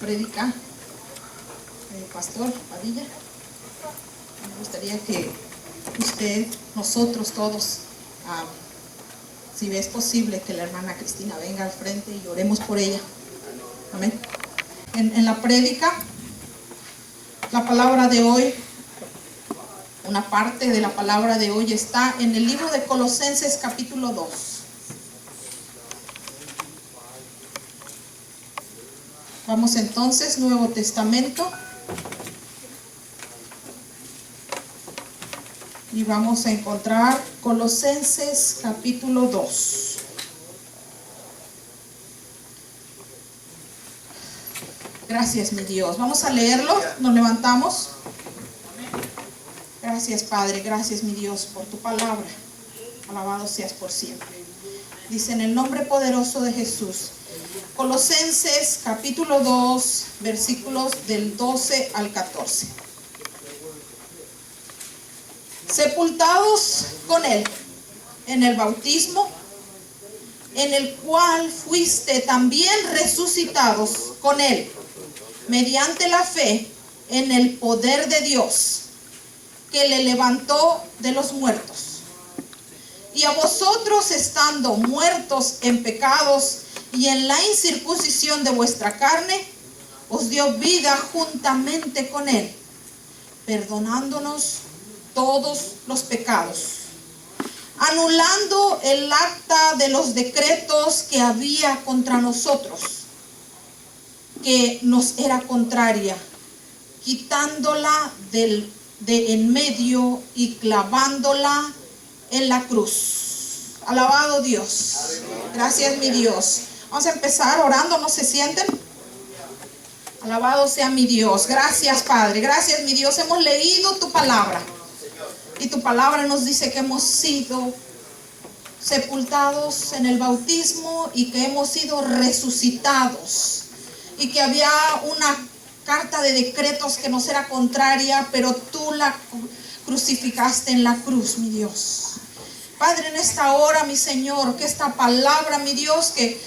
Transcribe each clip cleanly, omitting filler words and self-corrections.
prédica, Pastor Padilla. Me gustaría que usted, nosotros todos, si es posible, que la hermana Cristina venga al frente y oremos por ella. Amén. En la prédica, la palabra de hoy, una parte de la palabra de hoy está en el libro de Colosenses capítulo 2. Vamos entonces, Nuevo Testamento, y vamos a encontrar Colosenses capítulo 2. Gracias, mi Dios. Vamos a leerlo, nos levantamos. Gracias, Padre, gracias, mi Dios, por tu palabra. Alabado seas por siempre. Dice en el nombre poderoso de Jesús. Colosenses capítulo 2, versículos del 12 al 14. Sepultados con Él en el bautismo, en el cual fuiste también resucitados con Él, mediante la fe en el poder de Dios, que le levantó de los muertos. Y a vosotros, estando muertos en pecados y en la incircuncisión de vuestra carne, os dio vida juntamente con Él, perdonándonos todos los pecados, anulando el acta de los decretos que había contra nosotros, que nos era contraria, quitándola de en medio y clavándola en la cruz. Alabado Dios. Gracias, mi Dios. Vamos a empezar orando, ¿no se sienten? Alabado sea mi Dios. Gracias, Padre. Gracias, mi Dios. Hemos leído tu palabra. Y tu palabra nos dice que hemos sido sepultados en el bautismo y que hemos sido resucitados. Y que había una carta de decretos que nos era contraria, pero tú la crucificaste en la cruz, mi Dios. Padre, en esta hora, mi Señor, que esta palabra, mi Dios, que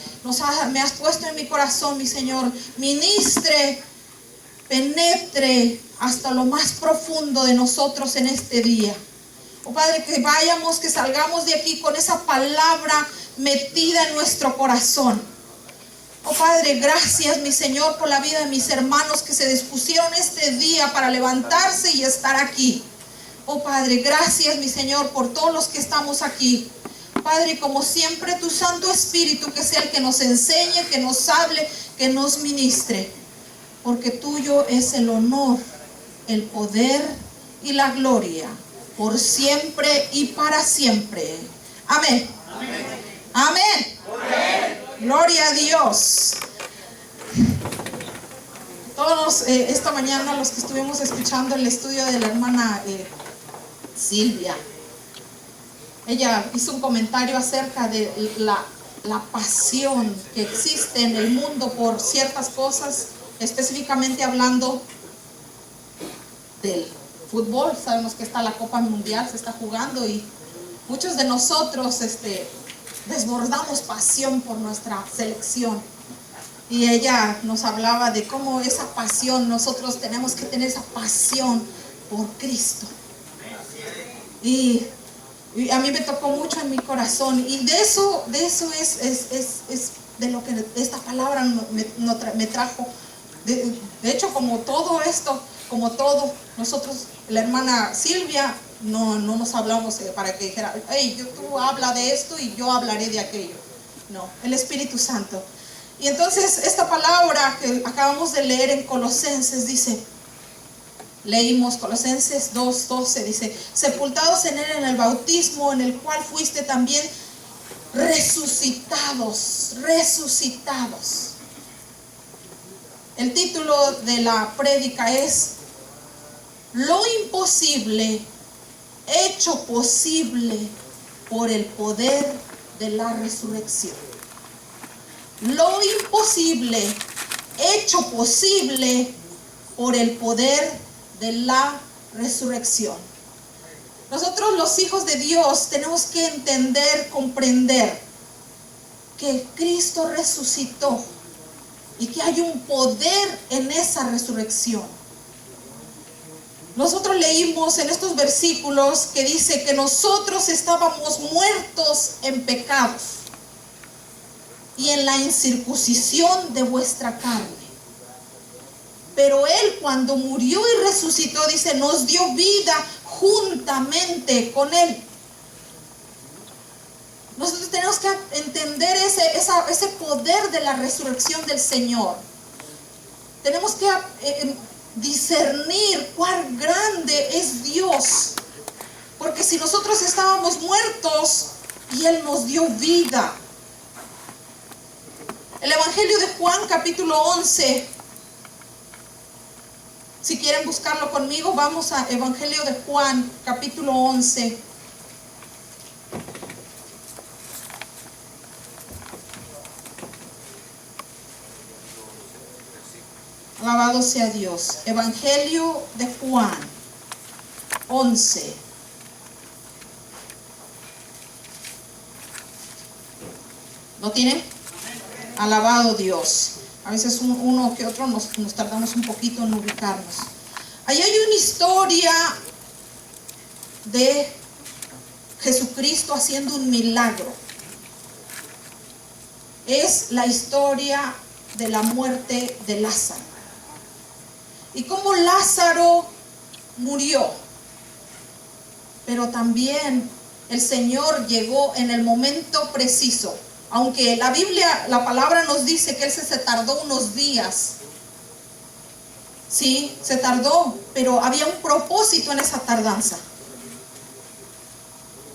me has puesto en mi corazón, mi Señor, ministre, penetre hasta lo más profundo de nosotros en este día. Oh Padre, que vayamos, que salgamos de aquí con esa palabra metida en nuestro corazón. Oh Padre, gracias, mi Señor, por la vida de mis hermanos que se dispusieron este día para levantarse y estar aquí. Oh Padre, gracias, mi Señor, por todos los que estamos aquí. Padre, como siempre, tu Santo Espíritu, que sea el que nos enseñe, que nos hable, que nos ministre. Porque tuyo es el honor, el poder y la gloria, por siempre y para siempre. Amén. Amén. Amén. Amén. Gloria a Dios. Todos esta mañana los que estuvimos escuchando el estudio de la hermana Silvia, ella hizo un comentario acerca de la pasión que existe en el mundo por ciertas cosas, específicamente hablando del fútbol. Sabemos que está la Copa Mundial, se está jugando y muchos de nosotros desbordamos pasión por nuestra selección. Y ella nos hablaba de cómo esa pasión, nosotros tenemos que tener esa pasión por Cristo. Y a mí me tocó mucho en mi corazón. Y de eso es de lo que esta palabra me trajo. De hecho, como todo esto, como todo, nosotros, la hermana Silvia, no nos hablamos para que dijera, hey, tú habla de esto y yo hablaré de aquello. No, el Espíritu Santo. Y entonces esta palabra que acabamos de leer en Colosenses dice, leímos Colosenses 2:12, dice, sepultados en Él en el bautismo, en el cual fuiste también resucitados. El título de la prédica es Lo imposible hecho posible por el poder de la resurrección. Lo imposible hecho posible por el poder de la resurrección. Nosotros, los hijos de Dios, tenemos que entender, comprender que Cristo resucitó y que hay un poder en esa resurrección. Nosotros leímos en estos versículos que dice que nosotros estábamos muertos en pecados y en la incircuncisión de vuestra carne. Pero Él, cuando murió y resucitó, dice, nos dio vida juntamente con Él. Nosotros tenemos que entender ese poder de la resurrección del Señor. Tenemos que discernir cuán grande es Dios. Porque si nosotros estábamos muertos y Él nos dio vida. El Evangelio de Juan, capítulo 11. Si quieren buscarlo conmigo, vamos a Evangelio de Juan, capítulo 11. Alabado sea Dios. Evangelio de Juan 11. ¿Lo tienen? Alabado Dios. A veces uno que otro nos tardamos un poquito en ubicarnos. Ahí hay una historia de Jesucristo haciendo un milagro. Es la historia de la muerte de Lázaro. Y cómo Lázaro murió. Pero también el Señor llegó en el momento preciso. Aunque la Biblia, la palabra nos dice que Él se tardó unos días. Sí, se tardó, pero había un propósito en esa tardanza.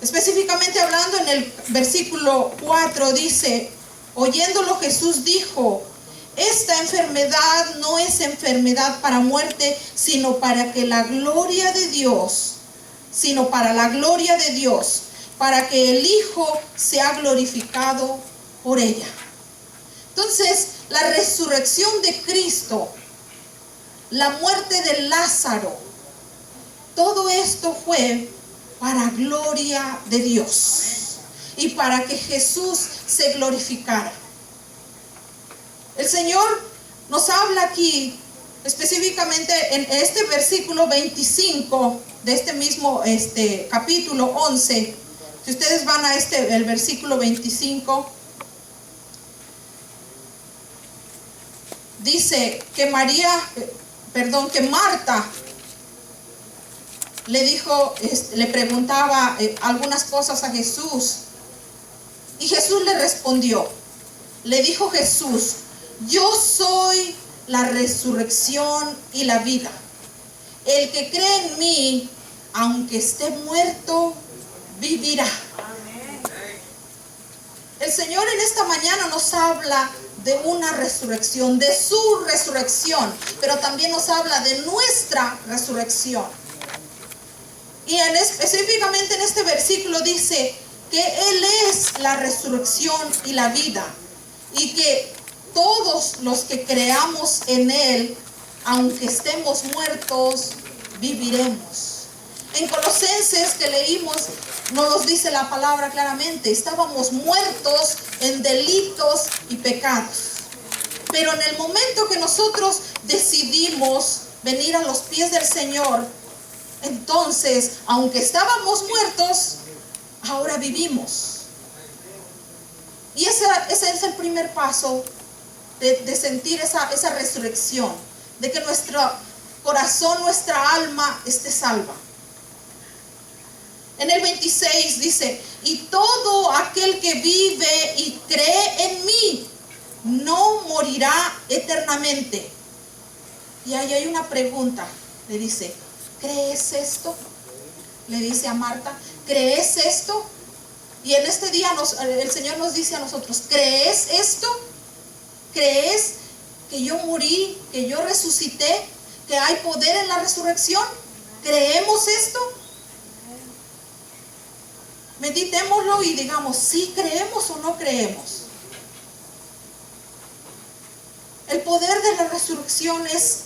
Específicamente hablando en el versículo 4 dice, oyéndolo Jesús dijo, esta enfermedad no es enfermedad para muerte, sino para que la gloria de Dios, para que el Hijo sea glorificado por ella. Entonces, la resurrección de Cristo, la muerte de Lázaro, todo esto fue para gloria de Dios y para que Jesús se glorificara. El Señor nos habla aquí específicamente en este versículo 25 de este mismo capítulo 11. Si ustedes van a el versículo 25, dice que Marta le dijo, le preguntaba algunas cosas a Jesús, y Jesús le respondió. Le dijo Jesús, yo soy la resurrección y la vida. El que cree en mí, aunque esté muerto, vivirá. El Señor en esta mañana nos habla de una resurrección, de su resurrección, pero también nos habla de nuestra resurrección. Y específicamente en este versículo dice que Él es la resurrección y la vida, y que todos los que creamos en Él, aunque estemos muertos, viviremos. En Colosenses que leímos, nos dice la palabra claramente, estábamos muertos en delitos y pecados. Pero en el momento que nosotros decidimos venir a los pies del Señor, entonces, aunque estábamos muertos, ahora vivimos. Y ese es el primer paso de sentir esa resurrección, de que nuestro corazón, nuestra alma esté salva. En el 26 dice, y todo aquel que vive y cree en mí no morirá eternamente. Y ahí hay una pregunta, le dice, ¿crees esto? Le dice a Marta, ¿crees esto? Y en este día el Señor nos dice a nosotros, ¿crees esto? ¿Crees que yo morí, que yo resucité, que hay poder en la resurrección? ¿Creemos esto? Meditémoslo y digamos, ¿sí creemos o no creemos? El poder de la resurrección es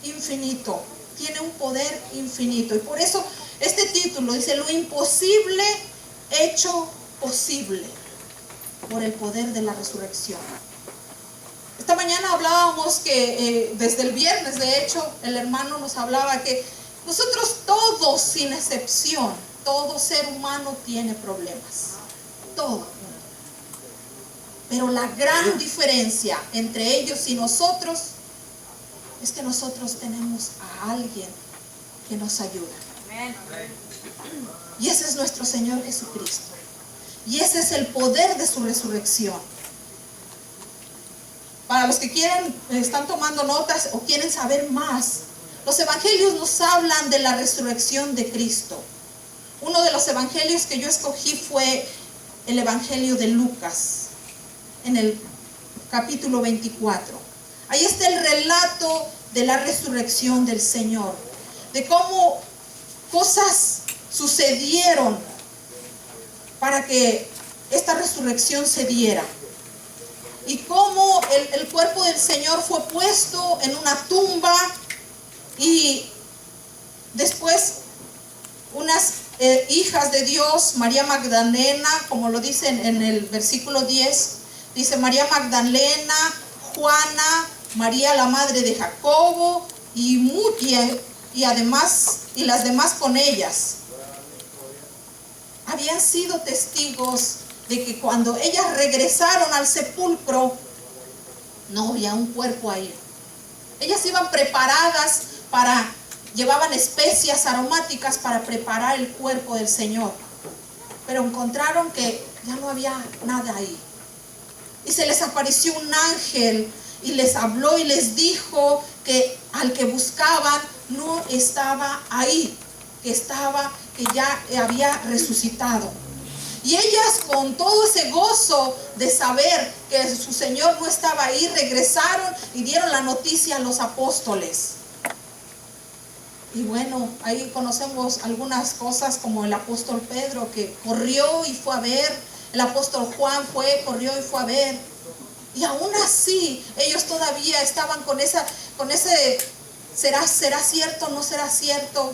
infinito, tiene un poder infinito. Y por eso este título dice, lo imposible hecho posible por el poder de la resurrección. Esta mañana hablábamos que desde el viernes, de hecho, el hermano nos hablaba que nosotros todos, sin excepción, todo ser humano tiene problemas. Todo. Pero la gran diferencia entre ellos y nosotros es que nosotros tenemos a alguien que nos ayuda. Y ese es nuestro Señor Jesucristo. Y ese es el poder de su resurrección. Para los que quieren, están tomando notas o quieren saber más, los evangelios nos hablan de la resurrección de Cristo. Uno de los evangelios que yo escogí fue el evangelio de Lucas, en el capítulo 24. Ahí está el relato de la resurrección del Señor, de cómo cosas sucedieron para que esta resurrección se diera. Y cómo el cuerpo del Señor fue puesto en una tumba y después unas hijas de Dios, María Magdalena, como lo dicen en el versículo 10, dice María Magdalena, Juana, María la madre de Jacobo y las demás con ellas. Habían sido testigos de que cuando ellas regresaron al sepulcro, no había un cuerpo ahí. Ellas iban preparadas llevaban especias aromáticas para preparar el cuerpo del Señor. Pero encontraron que ya no había nada ahí. Y se les apareció un ángel y les habló y les dijo que al que buscaban no estaba ahí, que ya había resucitado. Y ellas, con todo ese gozo de saber que su Señor no estaba ahí, regresaron y dieron la noticia a los apóstoles. Y bueno, ahí conocemos algunas cosas, como el apóstol Pedro, que corrió y fue a ver. El apóstol Juan corrió y fue a ver. Y aún así, ellos todavía estaban con ese, ¿será cierto o no será cierto?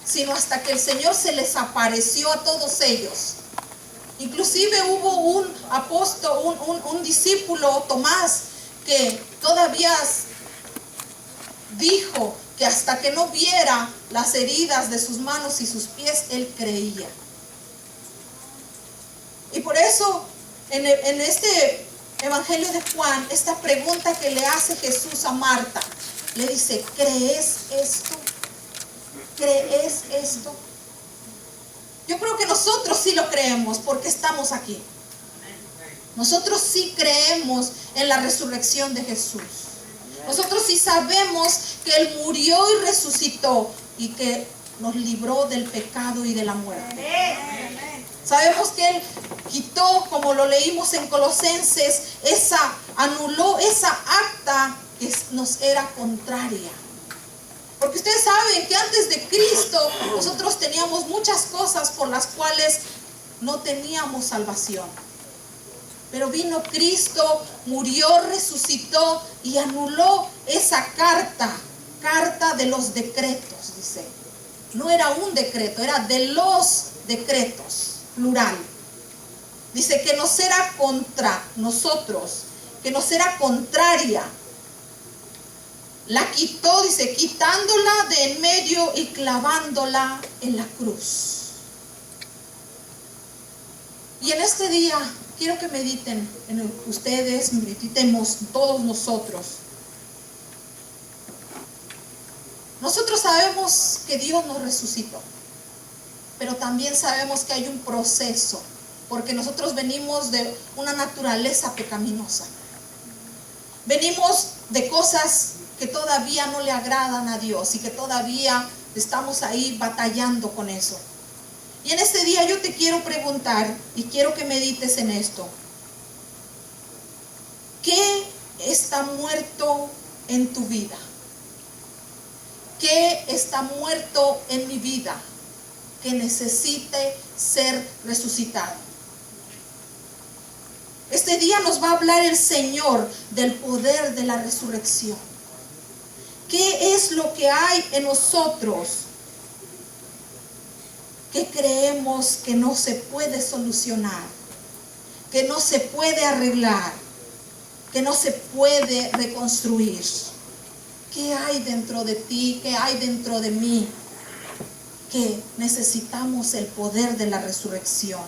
Sino hasta que el Señor se les apareció a todos ellos. Inclusive hubo un apóstol, un discípulo, Tomás, que todavía dijo que hasta que no viera las heridas de sus manos y sus pies, él creía. Y por eso, en este evangelio de Juan, esta pregunta que le hace Jesús a Marta, le dice: ¿crees esto? ¿Crees esto? Yo creo que nosotros sí lo creemos porque estamos aquí. Nosotros sí creemos en la resurrección de Jesús. Nosotros sí sabemos que Él murió y resucitó y que nos libró del pecado y de la muerte. Sabemos que Él quitó, como lo leímos en Colosenses, anuló esa acta que nos era contraria. Porque ustedes saben que antes de Cristo nosotros teníamos muchas cosas por las cuales no teníamos salvación. Pero vino Cristo, murió, resucitó y anuló esa carta de los decretos, dice. No era un decreto, era de los decretos, plural. Dice que nos era contra nosotros, que nos era contraria. La quitó, dice, quitándola de en medio y clavándola en la cruz. Y en este día quiero que mediten ustedes, meditemos todos nosotros. Nosotros sabemos que Dios nos resucitó, pero también sabemos que hay un proceso, porque nosotros venimos de una naturaleza pecaminosa. Venimos de cosas que todavía no le agradan a Dios y que todavía estamos ahí batallando con eso. Y en este día yo te quiero preguntar y quiero que medites en esto. ¿Qué está muerto en tu vida? ¿Qué está muerto en mi vida que necesite ser resucitado? Este día nos va a hablar el Señor del poder de la resurrección. ¿Qué es lo que hay en nosotros que creemos que no se puede solucionar, que no se puede arreglar? que no se puede reconstruir. ¿Qué hay dentro de ti? ¿Qué hay dentro de mí? Que necesitamos el poder de la resurrección.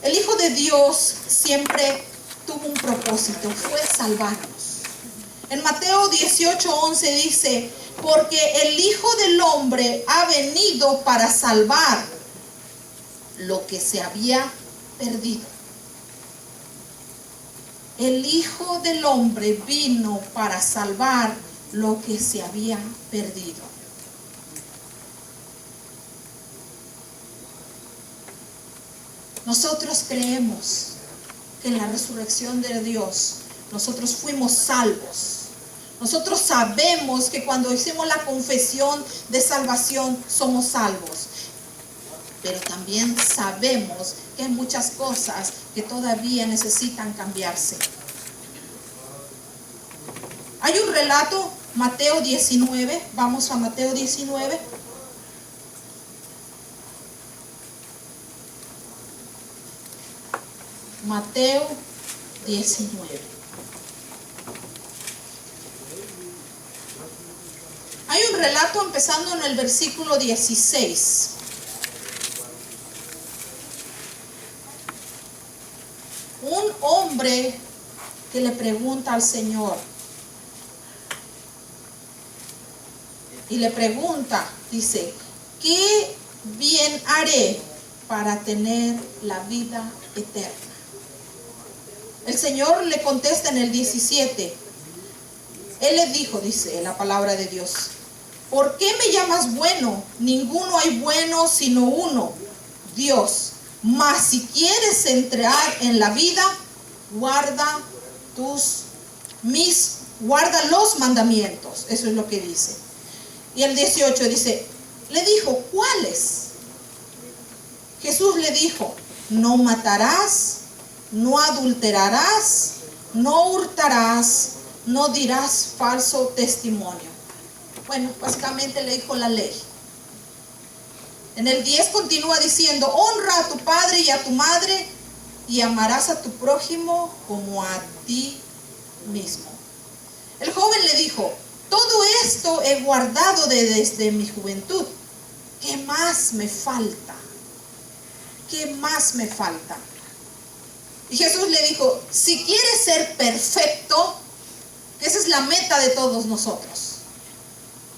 El Hijo de Dios siempre tuvo un propósito, fue salvarnos. En Mateo 18:11 dice: porque el Hijo del Hombre ha venido para salvar lo que se había perdido. El Hijo del Hombre vino para salvar lo que se había perdido. Nosotros creemos que en la resurrección de Dios nosotros fuimos salvos. Nosotros sabemos que cuando hicimos la confesión de salvación somos salvos. Pero también sabemos que hay muchas cosas que todavía necesitan cambiarse. Hay un relato, Mateo 19, vamos a Mateo 19. Mateo 19. Hay un relato empezando en el versículo 16. Un hombre que le pregunta al Señor. Y le pregunta, dice: ¿qué bien haré para tener la vida eterna? El Señor le contesta en el 17. Él le dijo, dice la palabra de Dios: ¿por qué me llamas bueno? Ninguno hay bueno sino uno, Dios. Mas si quieres entrar en la vida, guarda los mandamientos. Eso es lo que dice. Y el 18 dice, le dijo, ¿cuáles? Jesús le dijo: no matarás, no adulterarás, no hurtarás, no dirás falso testimonio. Bueno, básicamente le dijo la ley. En el 10 continúa diciendo: honra a tu padre y a tu madre, y amarás a tu prójimo como a ti mismo. El joven le dijo: todo esto he guardado desde mi juventud. ¿Qué más me falta? ¿Qué más me falta? Y Jesús le dijo: si quieres ser perfecto, esa es la meta de todos nosotros.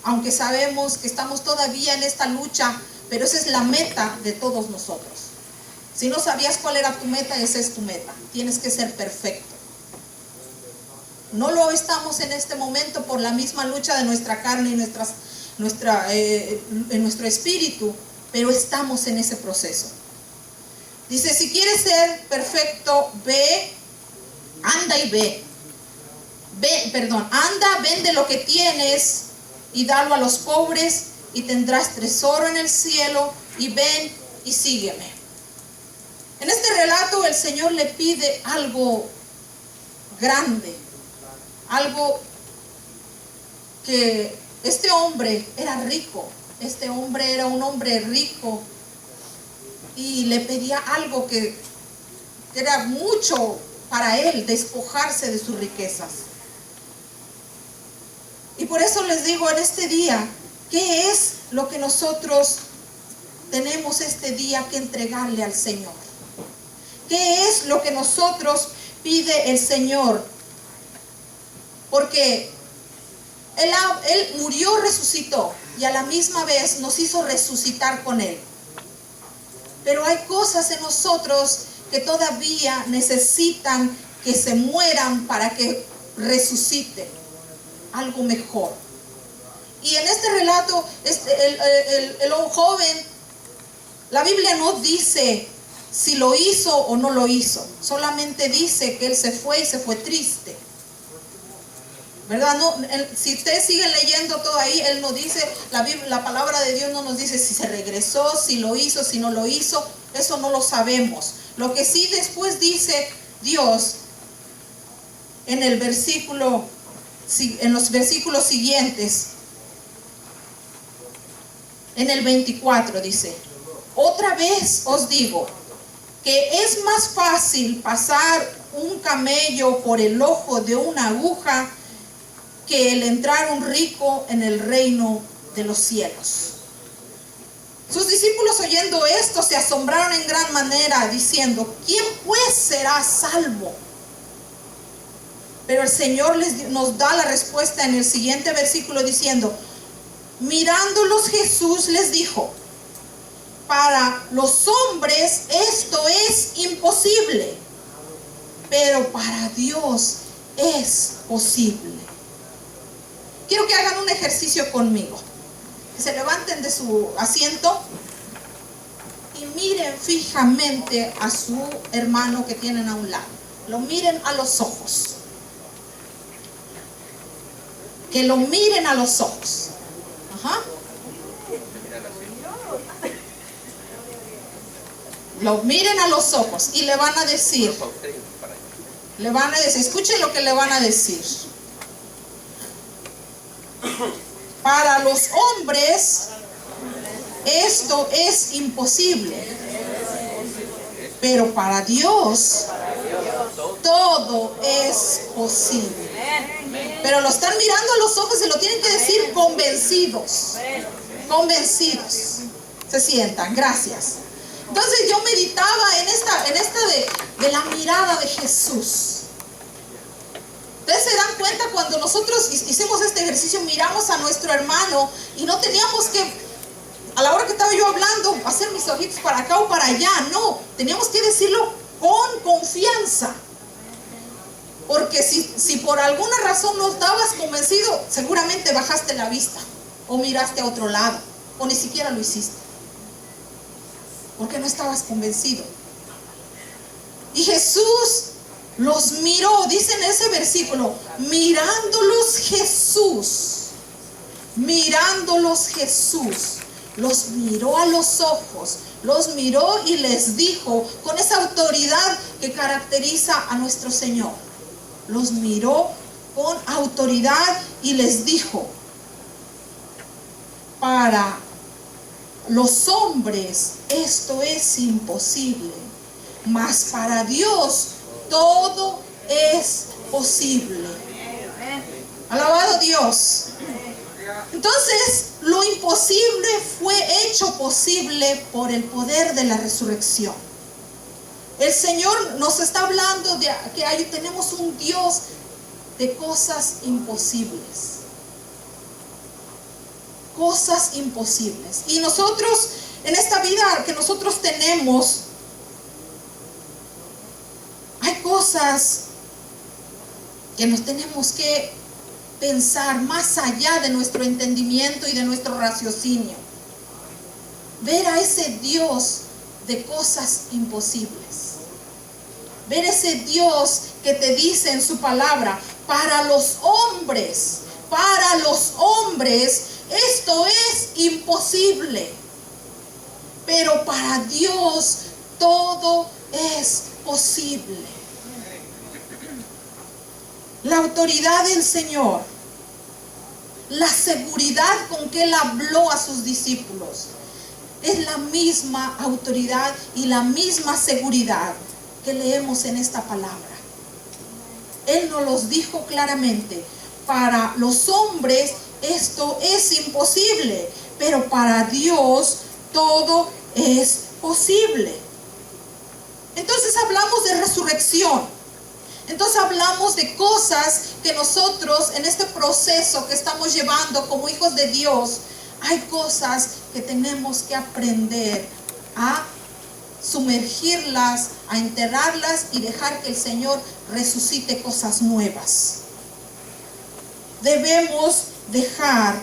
Aunque sabemos que estamos todavía en esta lucha, pero esa es la meta de todos nosotros. Si no sabías cuál era tu meta, esa es tu meta. Tienes que ser perfecto. No lo estamos en este momento por la misma lucha de nuestra carne y en nuestro espíritu, pero estamos en ese proceso. Dice: si quieres ser perfecto, anda, vende lo que tienes y dalo a los pobres, y tendrás tesoro en el cielo, y ven y sígueme. En este relato el Señor le pide algo grande, algo que este hombre era rico, este hombre era un hombre rico, y le pedía algo que era mucho para él, despojarse de sus riquezas. Y por eso les digo en este día, ¿qué es lo que nosotros tenemos este día que entregarle al Señor? ¿Qué es lo que nosotros pide el Señor? Porque Él murió, resucitó, y a la misma vez nos hizo resucitar con Él. Pero hay cosas en nosotros que todavía necesitan que se mueran para que resucite algo mejor. Y en este relato, el joven, la Biblia no dice si lo hizo o no lo hizo. Solamente dice que él se fue y se fue triste. ¿Verdad? No, si ustedes siguen leyendo todo ahí, él no dice, la palabra de Dios no nos dice si se regresó, si lo hizo, si no lo hizo. Eso no lo sabemos. Lo que sí después dice Dios en los versículos siguientes, en el 24 dice: otra vez os digo que es más fácil pasar un camello por el ojo de una aguja que el entrar un rico en el reino de los cielos. Sus discípulos, oyendo esto, se asombraron en gran manera, diciendo: ¿quién pues será salvo? Pero el Señor nos da la respuesta en el siguiente versículo, diciendo: mirándolos Jesús les dijo: para los hombres esto es imposible, pero para Dios es posible. Quiero que hagan un ejercicio conmigo. Que se levanten de su asiento y miren fijamente a su hermano que tienen a un lado. Lo miren a los ojos. Que lo miren a los ojos. Ajá. Lo miren a los ojos y le van a decir, escuchen lo que le van a decir. Para los hombres esto es imposible, pero para Dios todo es posible. Pero lo están mirando a los ojos y lo tienen que decir convencidos. Convencidos. Se sientan, gracias. Entonces yo meditaba en esta de la mirada de Jesús. Ustedes se dan cuenta cuando nosotros hicimos este ejercicio, miramos a nuestro hermano y no teníamos que, a la hora que estaba yo hablando, hacer mis ojitos para acá o para allá. No, teníamos que decirlo con confianza. Porque si por alguna razón no estabas convencido, seguramente bajaste la vista o miraste a otro lado o ni siquiera lo hiciste. Porque no estabas convencido. Y Jesús los miró, dice en ese versículo, mirándolos Jesús, los miró a los ojos, los miró y les dijo, con esa autoridad que caracteriza a nuestro Señor, los miró con autoridad y les dijo: para los hombres esto es imposible, mas para Dios todo es posible. Alabado Dios. Entonces, lo imposible fue hecho posible por el poder de la resurrección. El Señor nos está hablando de que tenemos un Dios de cosas imposibles. Cosas imposibles. Y nosotros, en esta vida que nosotros tenemos, hay cosas que nos tenemos que pensar más allá de nuestro entendimiento y de nuestro raciocinio. Ver a ese Dios de cosas imposibles. Ver ese Dios que te dice en su palabra: para los hombres esto es imposible, pero para Dios todo es posible. La autoridad del Señor, la seguridad con que Él habló a sus discípulos, es la misma autoridad y la misma seguridad que leemos en esta palabra. Él nos los dijo claramente: para los hombres esto es imposible, pero para Dios todo es posible. Entonces hablamos de resurrección. Entonces hablamos de cosas que nosotros en este proceso que estamos llevando como hijos de Dios, hay cosas que tenemos que aprender a sumergirlas, a enterrarlas y dejar que el Señor resucite cosas nuevas. Debemos dejar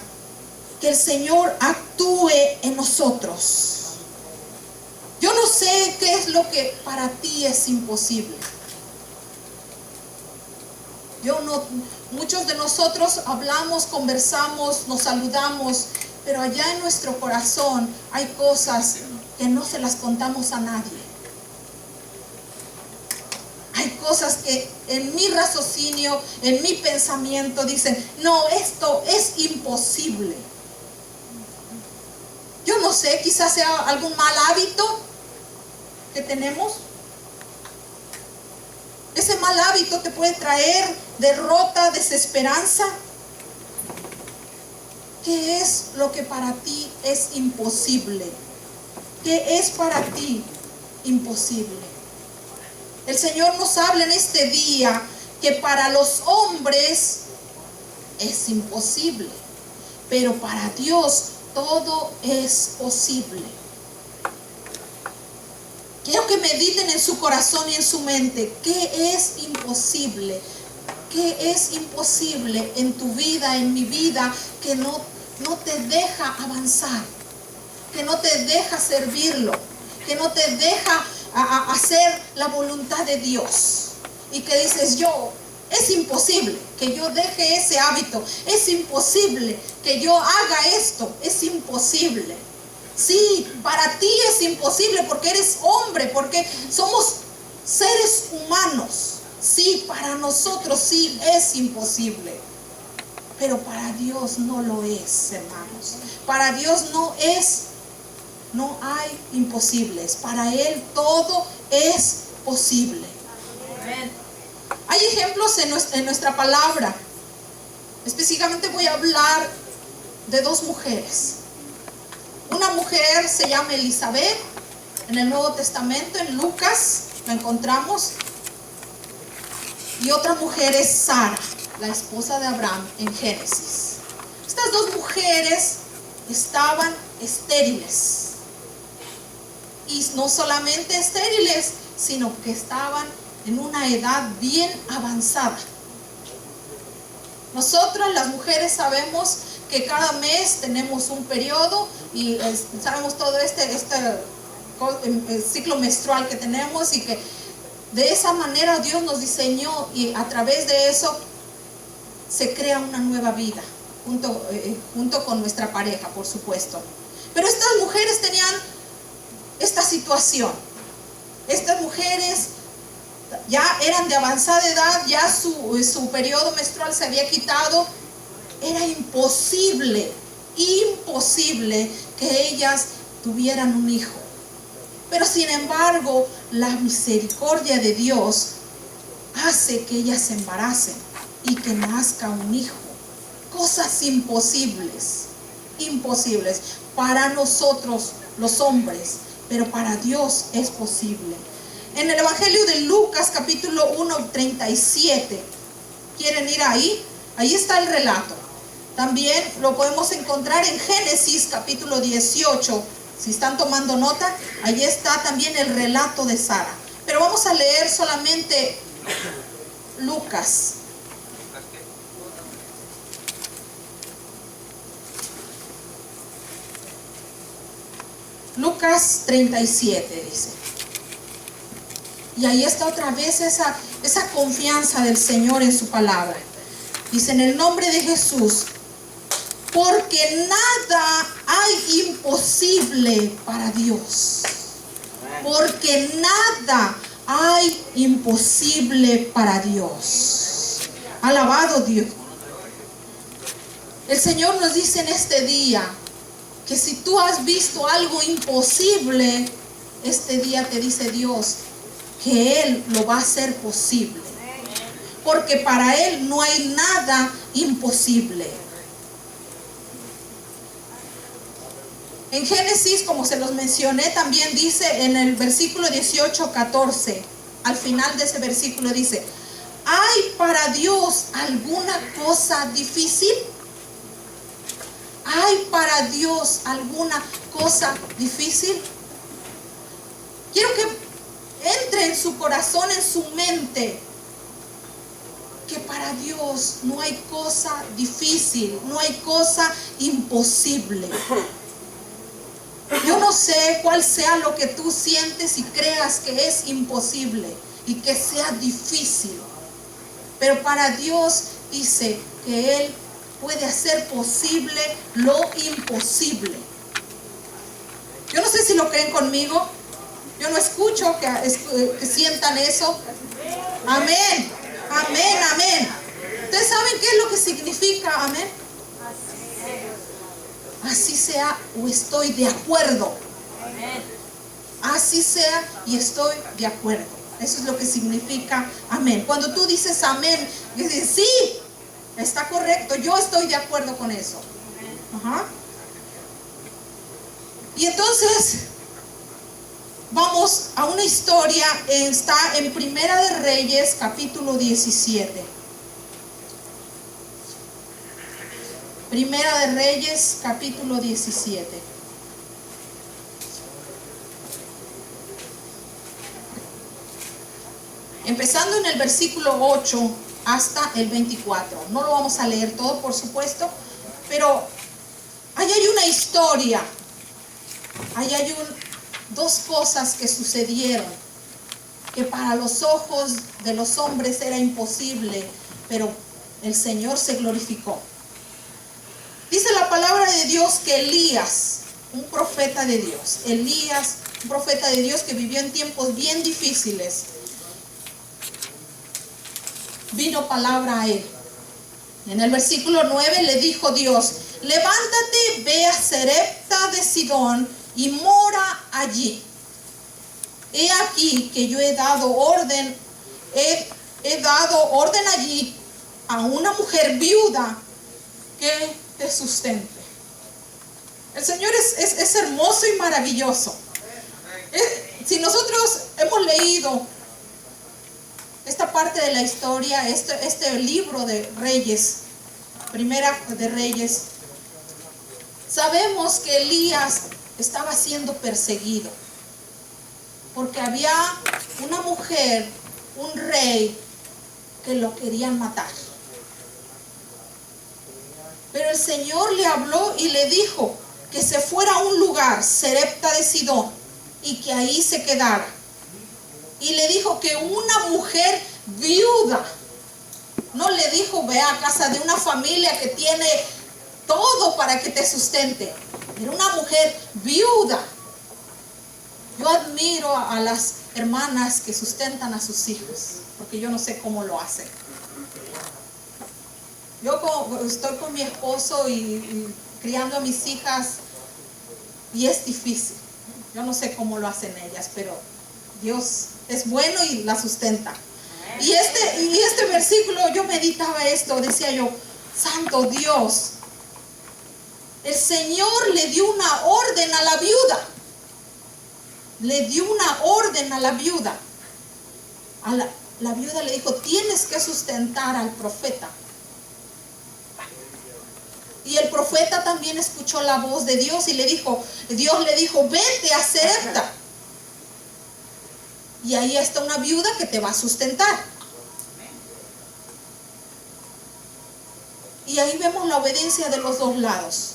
que el Señor actúe en nosotros. Yo no sé qué es lo que para ti es imposible. Muchos de nosotros hablamos, conversamos, nos saludamos, pero allá en nuestro corazón hay cosas que no se las contamos a nadie. Hay cosas que en mi raciocinio, en mi pensamiento dicen: no, esto es imposible. Yo no sé, quizás sea algún mal hábito, que tenemos. Ese mal hábito te puede traer derrota, desesperanza. ¿Qué es lo que para ti es imposible? ¿Qué es para ti imposible? El Señor nos habla en este día que para los hombres es imposible, pero para Dios todo es posible. Quiero que mediten en su corazón y en su mente. ¿Qué es imposible? ¿Qué es imposible en tu vida, en mi vida, que no te deja avanzar? Que no te deja servirlo, que no te deja hacer la voluntad de Dios. Y que dices, es imposible que yo deje ese hábito, es imposible que yo haga esto, es imposible. Sí, para ti es imposible porque eres hombre, porque somos seres humanos. Sí, para nosotros sí es imposible. Pero para Dios no lo es, hermanos. Para Dios no hay imposibles. Para Él todo es posible. Amén. Hay ejemplos en nuestra palabra. Específicamente voy a hablar de dos mujeres. Una mujer se llama Elizabeth. En el Nuevo Testamento, en Lucas, la encontramos. Y otra mujer es Sara, la esposa de Abraham, en Génesis. Estas dos mujeres estaban estériles. Y no solamente estériles, sino que estaban en una edad bien avanzada. Nosotras las mujeres sabemos que cada mes tenemos un periodo y sabemos todo este ciclo menstrual que tenemos, y que de esa manera Dios nos diseñó, y a través de eso se crea una nueva vida junto con nuestra pareja, por supuesto. Pero estas mujeres tenían esta situación. Estas mujeres ya eran de avanzada edad, ya su periodo menstrual se había quitado. Era imposible que ellas tuvieran un hijo. Pero sin embargo, la misericordia de Dios hace que ellas se embaracen y que nazca un hijo. Cosas imposibles para nosotros los hombres, pero para Dios es posible. En el Evangelio de Lucas, capítulo 1, 37, ¿quieren ir ahí? Ahí está el relato. También lo podemos encontrar en Génesis, capítulo 18. Si están tomando nota, ahí está también el relato de Sara. Pero vamos a leer solamente Lucas. Lucas 37 dice. Y ahí está otra vez esa confianza del Señor en su palabra. Dice, en el nombre de Jesús, porque nada hay imposible para Dios. Porque nada hay imposible para Dios. Alabado Dios. El Señor nos dice en este día que si tú has visto algo imposible, este día te dice Dios que Él lo va a hacer posible. Porque para Él no hay nada imposible. En Génesis, como se los mencioné, también dice en el versículo 18, 14, al final de ese versículo dice, ¿hay para Dios alguna cosa difícil? ¿Hay para Dios alguna cosa difícil? Quiero que entre en su corazón, en su mente, que para Dios no hay cosa difícil, no hay cosa imposible. Yo no sé cuál sea lo que tú sientes y creas que es imposible y que sea difícil, pero para Dios dice que Él puede hacer posible lo imposible. Yo no sé si lo creen conmigo. Yo no escucho que sientan eso. Amén, amén, amén. ¿Ustedes saben qué es lo que significa amén? Así sea, o estoy de acuerdo. así sea y estoy de acuerdo. Eso es lo que significa amén. Cuando tú dices amén, dices, sí, está correcto, yo estoy de acuerdo con eso. Ajá. Y entonces vamos a una historia, está en Primera de Reyes, capítulo 17. Primera de Reyes, capítulo 17. Empezando en el versículo 8 hasta el 24. No lo vamos a leer todo, por supuesto, pero ahí hay una historia. Ahí hay dos cosas que sucedieron, que para los ojos de los hombres era imposible, pero el Señor se glorificó. Dice la palabra de Dios que Elías, un profeta de Dios, Elías, un profeta de Dios que vivió en tiempos bien difíciles, vino palabra a él. En el versículo 9 le dijo Dios: levántate, ve a Sarepta de Sidón y mora allí. He aquí que yo he dado orden allí a una mujer viuda que te sustente. El Señor es hermoso y maravilloso. Si nosotros hemos leído esta parte de la historia, este libro de Reyes, Primera de Reyes, sabemos que Elías estaba siendo perseguido porque había una mujer, un rey, que lo querían matar. Pero el Señor le habló y le dijo que se fuera a un lugar, Sarepta de Sidón, y que ahí se quedara. Y le dijo que una mujer viuda, no le dijo ve a casa de una familia que tiene todo para que te sustente, era una mujer viuda. Yo admiro a las hermanas que sustentan a sus hijos, porque yo no sé cómo lo hacen. Yo estoy con mi esposo y criando a mis hijas, y es difícil. Yo no sé cómo lo hacen ellas, pero Dios es bueno y la sustenta. Y este versículo, yo meditaba esto, decía yo, santo Dios, el Señor le dio una orden a la viuda. Le dio una orden a la viuda. La viuda le dijo, tienes que sustentar al profeta. Y el profeta también escuchó la voz de Dios y Dios le dijo, vete a Sarepta. Y ahí está una viuda que te va a sustentar. Y ahí vemos la obediencia de los dos lados.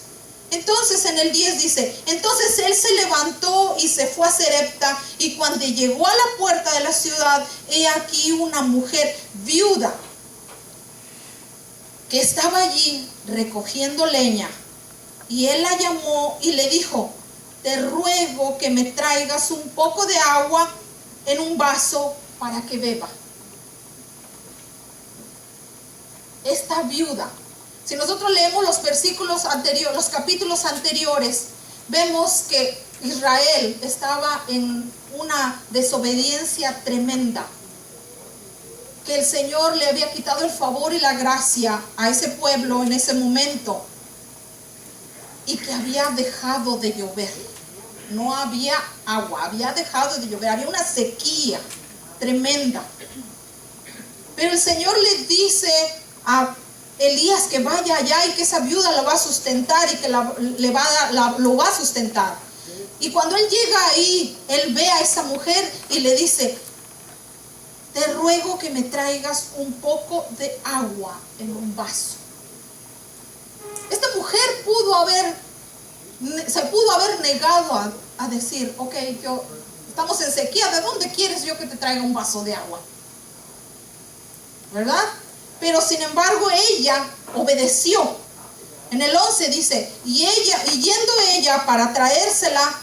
Entonces en el 10 dice, entonces él se levantó y se fue a Sarepta, y cuando llegó a la puerta de la ciudad, he aquí una mujer viuda que estaba allí recogiendo leña. Y él la llamó y le dijo, te ruego que me traigas un poco de agua en un vaso para que beba. Esta viuda, si nosotros leemos los versículos anteriores, los capítulos anteriores, vemos que Israel estaba en una desobediencia tremenda, que el Señor le había quitado el favor y la gracia a ese pueblo en ese momento, y que había dejado de llover. No había agua, había dejado de llover, había una sequía tremenda. Pero el Señor le dice a Elías que vaya allá y que esa viuda lo va a sustentar y que lo va a sustentar. Y cuando él llega ahí, él ve a esa mujer y le dice, te ruego que me traigas un poco de agua en un vaso. Esta mujer se pudo haber negado a decir, ok, estamos en sequía, ¿de dónde quieres yo que te traiga un vaso de agua? ¿Verdad? Pero sin embargo ella obedeció. En el 11 dice, y yendo ella para traérsela,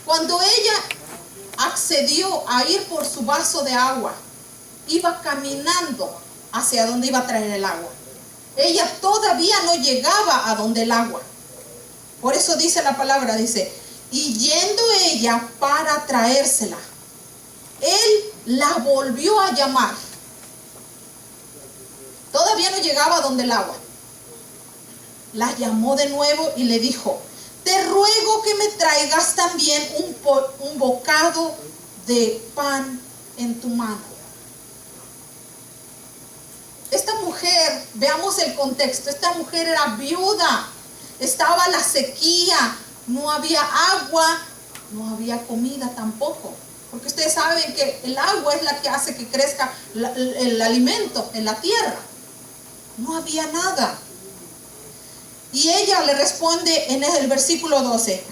cuando ella accedió a ir por su vaso de agua, iba caminando hacia donde iba a traer el agua. ella todavía no llegaba a donde el agua. Por eso dice la palabra, dice, y yendo ella para traérsela, él la volvió a llamar. Todavía no llegaba a donde el agua. La llamó de nuevo y le dijo, te ruego que me traigas también un bocado de pan en tu mano. Esta mujer, veamos el contexto, esta mujer era viuda, estaba la sequía, no había agua, no había comida tampoco. Porque ustedes saben que el agua es la que hace que crezca el alimento en la tierra. No había nada. Y ella le responde en el versículo 12,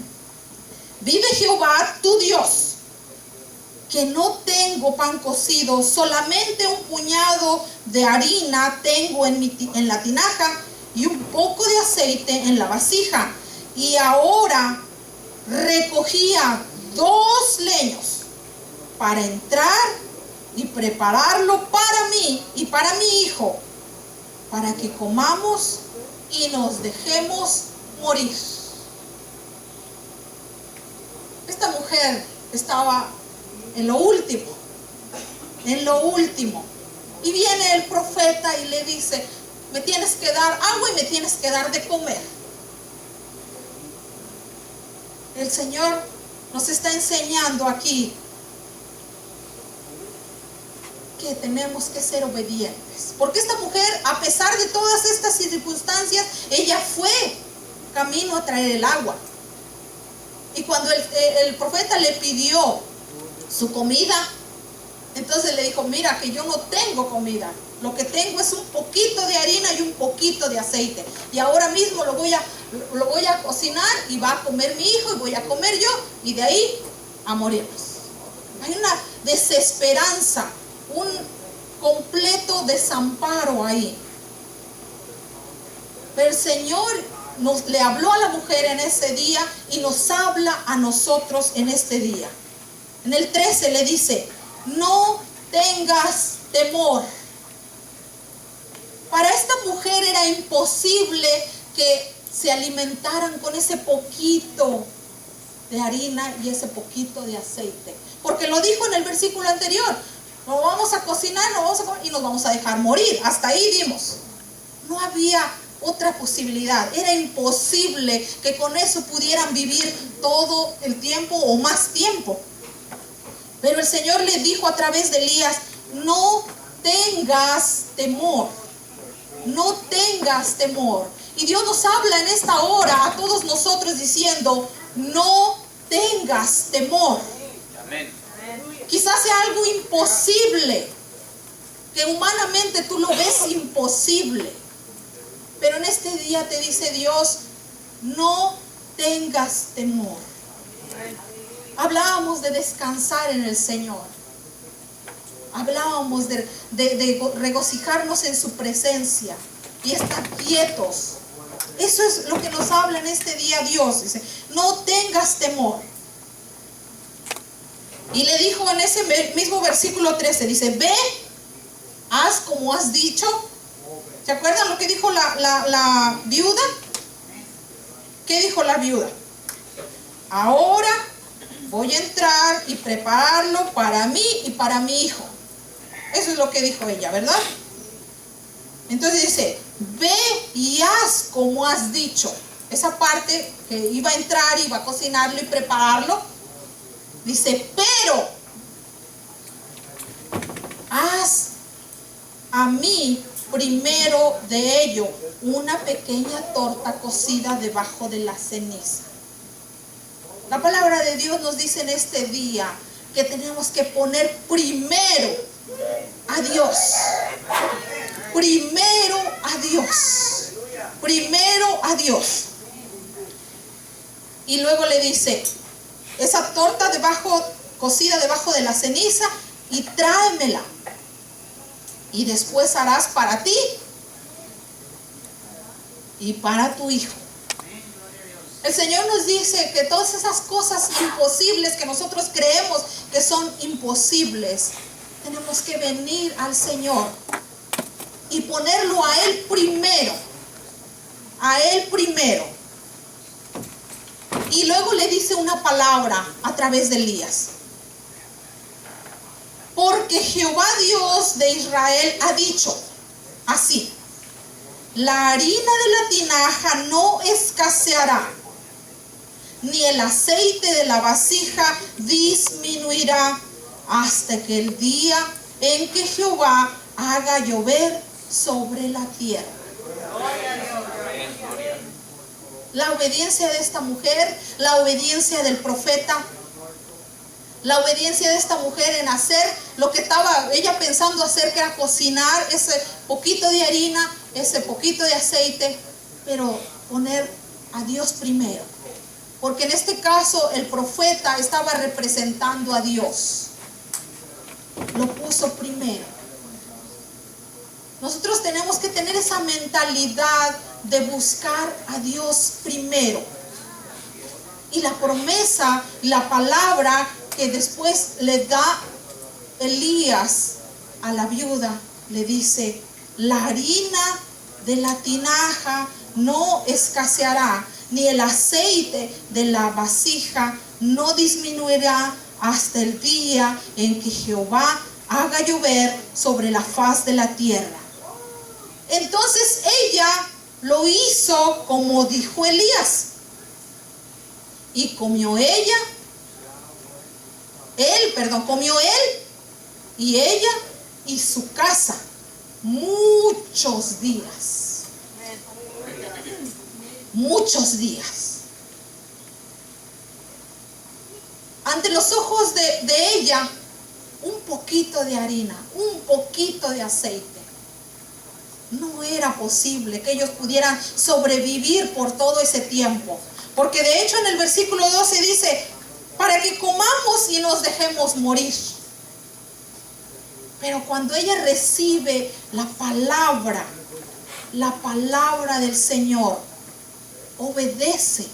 vive Jehová tu Dios, que no tengo pan cocido, solamente un puñado de harina tengo en la tinaja y un poco de aceite en la vasija. Y ahora recogía 2 leños para entrar y prepararlo para mí y para mi hijo, para que comamos y nos dejemos morir. Esta mujer estaba en lo último, y viene el profeta y le dice, me tienes que dar agua y me tienes que dar de comer. El Señor nos está enseñando aquí que tenemos que ser obedientes, porque esta mujer, a pesar de todas estas circunstancias, ella fue camino a traer el agua. Y cuando el profeta le pidió su comida, entonces le dijo, mira que yo no tengo comida, lo que tengo es un poquito de harina y un poquito de aceite, y ahora mismo lo voy a cocinar y va a comer mi hijo y voy a comer yo, y de ahí a morirnos. Hay una desesperanza, un completo desamparo ahí. Pero el Señor le habló a la mujer en ese día y nos habla a nosotros en este día. En el 13 le dice, no tengas temor. Para esta mujer era imposible que se alimentaran con ese poquito de harina y ese poquito de aceite, porque lo dijo en el versículo anterior, lo vamos a cocinar, lo vamos a comer y nos vamos a dejar morir. Hasta ahí vimos. No había otra posibilidad. Era imposible que con eso pudieran vivir todo el tiempo o más tiempo. Pero el Señor le dijo a través de Elías, no tengas temor. No tengas temor. Y Dios nos habla en esta hora a todos nosotros diciendo, no tengas temor. Amén. Quizás sea algo imposible, que humanamente tú lo ves imposible. Pero en este día te dice Dios, no tengas temor. Hablábamos de descansar en el Señor. Hablábamos de regocijarnos en su presencia y estar quietos. Eso es lo que nos habla en este día Dios. Dice, no tengas temor. Y le dijo en ese mismo versículo 13, dice, ve, haz como has dicho. ¿Se acuerdan lo que dijo la viuda? ¿Qué dijo la viuda? Ahora voy a entrar y prepararlo para mí y para mi hijo. Eso es lo que dijo ella, ¿verdad? Entonces dice, ve y haz como has dicho. Esa parte que iba a entrar, iba a cocinarlo y prepararlo. Dice, pero haz a mí primero de ello una pequeña torta cocida debajo de la ceniza. La palabra de Dios nos dice en este día que tenemos que poner primero a Dios. Primero a Dios. Primero a Dios. Y luego le dice, esa torta cocida debajo de la ceniza, y tráemela. Y después harás para ti y para tu hijo. El Señor nos dice que todas esas cosas imposibles que nosotros creemos que son imposibles, tenemos que venir al Señor y ponerlo a Él primero. A Él primero. Y luego le dice una palabra a través de Elías. Porque Jehová Dios de Israel ha dicho así: la harina de la tinaja no escaseará, ni el aceite de la vasija disminuirá, hasta que el día en que Jehová haga llover sobre la tierra. La obediencia de esta mujer, la obediencia del profeta, la obediencia de esta mujer en hacer lo que estaba ella pensando hacer, que era cocinar ese poquito de harina, ese poquito de aceite, pero poner a Dios primero. Porque en este caso el profeta estaba representando a Dios. Lo puso primero. Nosotros tenemos que tener esa mentalidad de buscar a Dios primero. Y la promesa, la palabra que después le da Elías a la viuda, le dice: la harina de la tinaja no escaseará, ni el aceite de la vasija no disminuirá, hasta el día en que Jehová haga llover sobre la faz de la tierra. Entonces ella lo hizo como dijo Elías. Y comió él y ella y su casa muchos días. Muchos días. Ante los ojos de ella, un poquito de harina, un poquito de aceite. No era posible que ellos pudieran sobrevivir por todo ese tiempo. Porque de hecho en el versículo 12 dice: para que comamos y nos dejemos morir. Pero cuando ella recibe la palabra del Señor, obedece,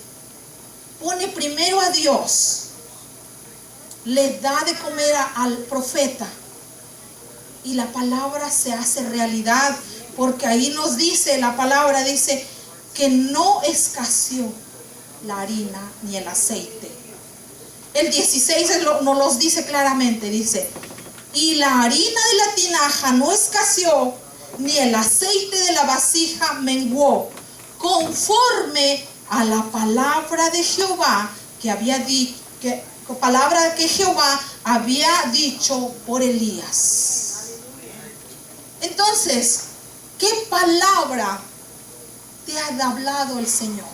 pone primero a Dios, le da de comer al profeta, y la palabra se hace realidad, porque ahí nos dice, la palabra dice que no escaseó la harina ni el aceite. El 16 nos los dice claramente, dice: y la harina de la tinaja no escaseó, ni el aceite de la vasija menguó, conforme a la palabra de Jehová que había dicho, palabra que Jehová había dicho por Elías. Entonces, ¿qué palabra te ha hablado el Señor?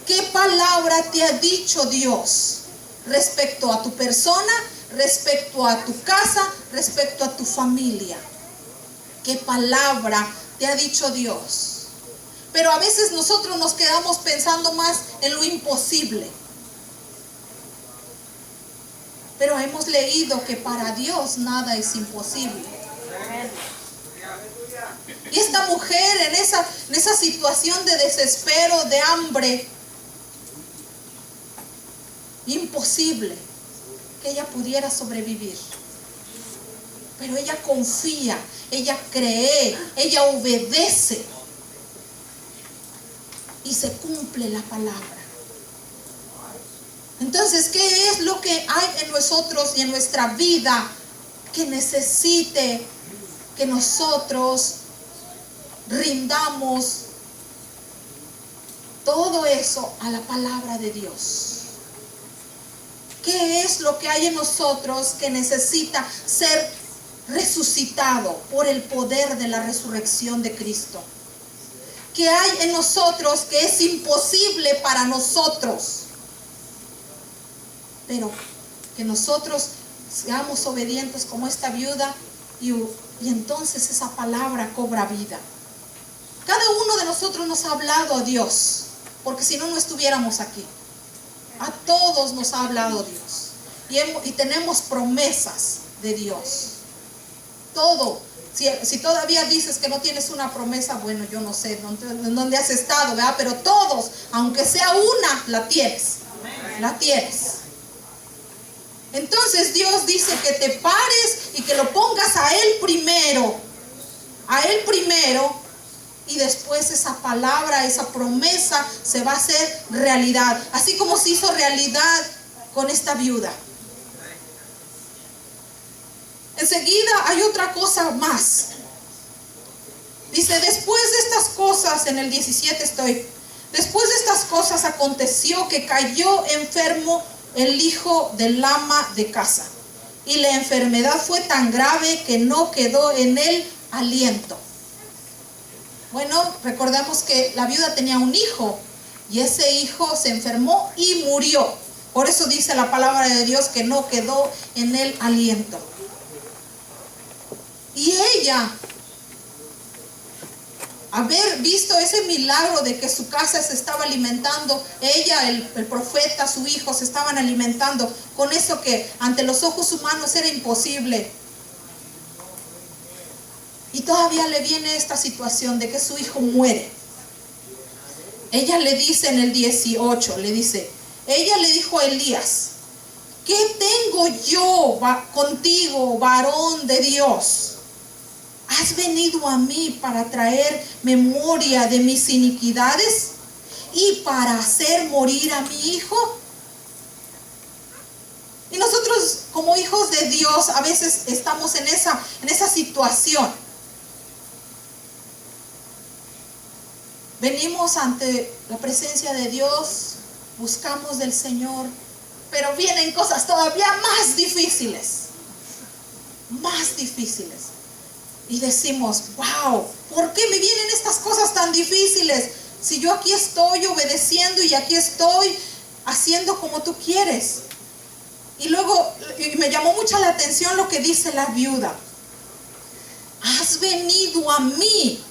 ¿Qué palabra te ha dicho Dios respecto a tu persona, respecto a tu casa, respecto a tu familia? ¿Qué palabra te ha dicho Dios? Pero a veces nosotros nos quedamos pensando más en lo imposible. Pero hemos leído que para Dios nada es imposible. Y esta mujer en esa situación de desespero, de hambre, imposible que ella pudiera sobrevivir. Pero ella confía, ella cree, ella obedece. Y se cumple la palabra. Entonces, ¿qué es lo que hay en nosotros y en nuestra vida que necesite que nosotros rindamos todo eso a la palabra de Dios? ¿Qué es lo que hay en nosotros que necesita ser resucitado por el poder de la resurrección de Cristo? ¿Qué hay en nosotros que es imposible para nosotros? Pero que nosotros seamos obedientes como esta viuda y entonces esa palabra cobra vida. Cada uno de nosotros nos ha hablado Dios, porque si no, no estuviéramos aquí. A todos nos ha hablado Dios y tenemos promesas de Dios. Todo. Si todavía dices que no tienes una promesa, bueno, yo no sé dónde has estado, ¿verdad? Pero todos, aunque sea una, la tienes. La tienes. Entonces Dios dice que te pares y que lo pongas a Él primero. a Él primero, y después esa palabra, esa promesa se va a hacer realidad, así como se hizo realidad con esta viuda. Enseguida hay otra cosa más. Dice, después de estas cosas, en el 17 estoy, después de estas cosas aconteció que cayó enfermo el hijo del ama de casa, y la enfermedad fue tan grave que no quedó en él aliento. Bueno, recordemos que la viuda tenía un hijo, y ese hijo se enfermó y murió. Por eso dice la palabra de Dios que no quedó en él aliento. Y ella, haber visto ese milagro de que su casa se estaba alimentando, ella, el profeta, su hijo, se estaban alimentando con eso que ante los ojos humanos era imposible. Y todavía le viene esta situación de que su hijo muere. Ella le dice en el 18, ella le dijo a Elías, ¿qué tengo yo contigo, varón de Dios? ¿Has venido a mí para traer memoria de mis iniquidades y para hacer morir a mi hijo? Y nosotros como hijos de Dios a veces estamos en esa situación. Venimos ante la presencia de Dios, buscamos del Señor, pero vienen cosas todavía más difíciles. Más difíciles. Y decimos, wow, ¿por qué me vienen estas cosas tan difíciles? Si yo aquí estoy obedeciendo y aquí estoy haciendo como tú quieres. Y luego me llamó mucho la atención lo que dice la viuda. ¿Has venido a mí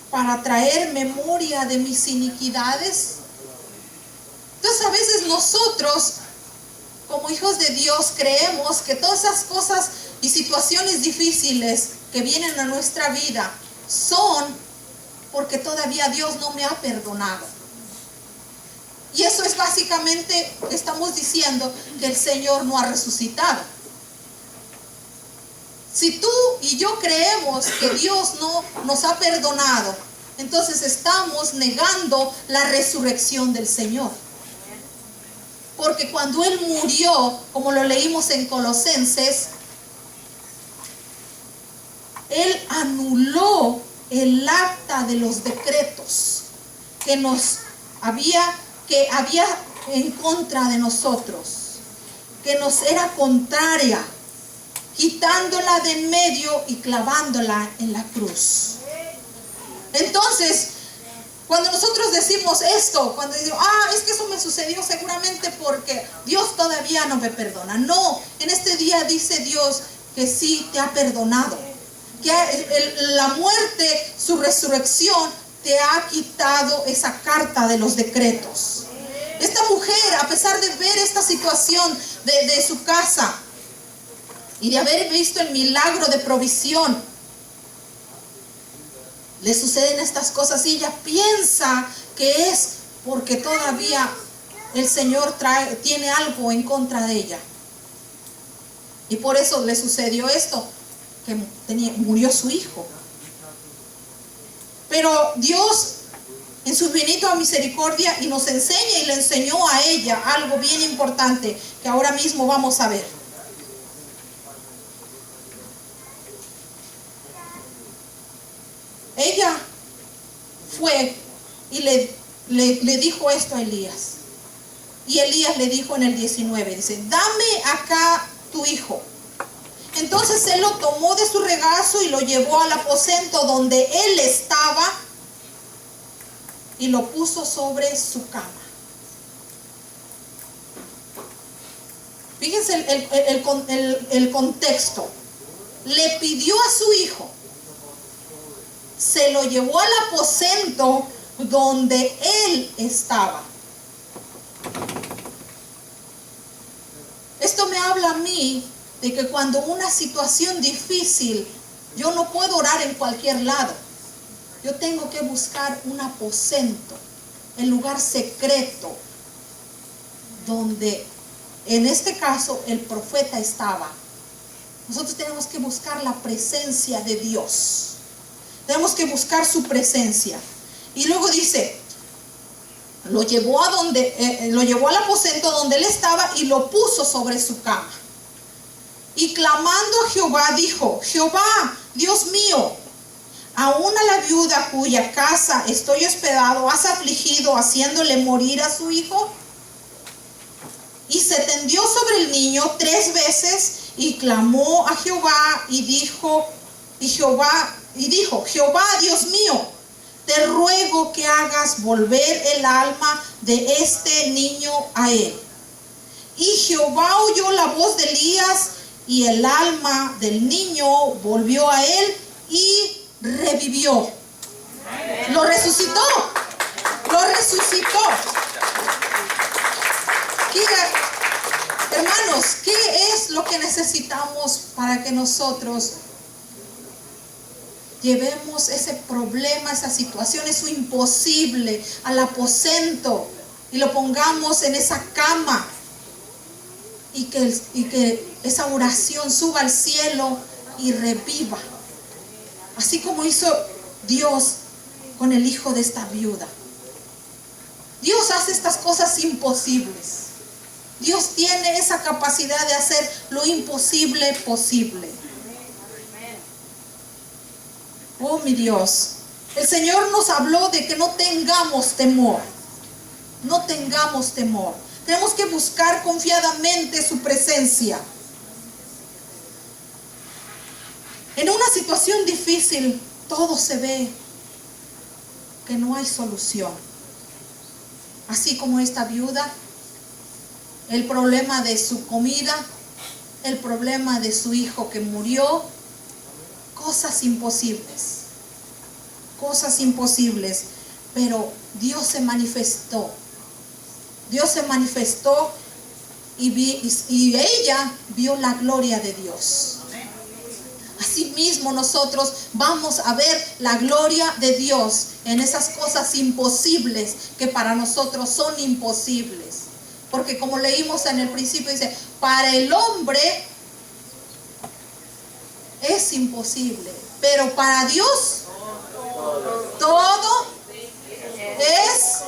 para traer memoria de mis iniquidades? Entonces a veces nosotros, como hijos de Dios, creemos que todas esas cosas y situaciones difíciles que vienen a nuestra vida son porque todavía Dios no me ha perdonado. Y eso es básicamente, estamos diciendo que el Señor no ha resucitado. Si tú y yo creemos que Dios no nos ha perdonado, entonces estamos negando la resurrección del Señor. Porque cuando Él murió, como lo leímos en Colosenses, Él anuló el acta de los decretos que había en contra de nosotros, que nos era contraria, quitándola de en medio y clavándola en la cruz. Entonces, cuando nosotros decimos esto, cuando decimos, es que eso me sucedió seguramente porque Dios todavía no me perdona. No, en este día dice Dios que sí te ha perdonado. Que la muerte, su resurrección, te ha quitado esa carta de los decretos. Esta mujer, a pesar de ver esta situación de su casa y de haber visto el milagro de provisión, le suceden estas cosas y ella piensa que es porque todavía el Señor tiene algo en contra de ella. Y por eso le sucedió esto, que murió su hijo. Pero Dios, en su infinita misericordia, y nos enseña y le enseñó a ella algo bien importante que ahora mismo vamos a ver. Ella fue y le dijo esto a Elías. Y Elías le dijo en el 19, dice, dame acá tu hijo. Entonces él lo tomó de su regazo y lo llevó al aposento donde él estaba y lo puso sobre su cama. Fíjense el contexto. Le pidió a su hijo, se lo llevó al aposento donde él estaba. Esto me habla a mí de que cuando una situación difícil, yo no puedo orar en cualquier lado. Yo tengo que buscar un aposento, el lugar secreto, donde en este caso el profeta estaba. Nosotros tenemos que buscar la presencia de Dios. Tenemos que buscar su presencia. Y luego dice, lo llevó al aposento donde él estaba y lo puso sobre su cama. Y clamando a Jehová dijo, Jehová, Dios mío, aún a la viuda cuya casa estoy hospedado, has afligido haciéndole morir a su hijo. Y se tendió sobre el niño 3 veces y clamó a Jehová y dijo, Jehová, Dios mío, te ruego que hagas volver el alma de este niño a él. Y Jehová oyó la voz de Elías y el alma del niño volvió a él y revivió. Lo resucitó. Hermanos, ¿qué es lo que necesitamos para que nosotros llevemos ese problema, esa situación, eso imposible al aposento y lo pongamos en esa cama y que esa oración suba al cielo y reviva? Así como hizo Dios con el hijo de esta viuda. Dios hace estas cosas imposibles. Dios tiene esa capacidad de hacer lo imposible posible. Oh, mi Dios. El Señor nos habló de que no tengamos temor. No tengamos temor. Tenemos que buscar confiadamente su presencia. En una situación difícil, todo se ve que no hay solución. Así como esta viuda, el problema de su comida, el problema de su hijo que murió, cosas imposibles, pero Dios se manifestó. Dios se manifestó y ella vio la gloria de Dios. Asimismo nosotros vamos a ver la gloria de Dios en esas cosas imposibles que para nosotros son imposibles. Porque como leímos en el principio, dice, para el hombre es imposible, pero para Dios todo es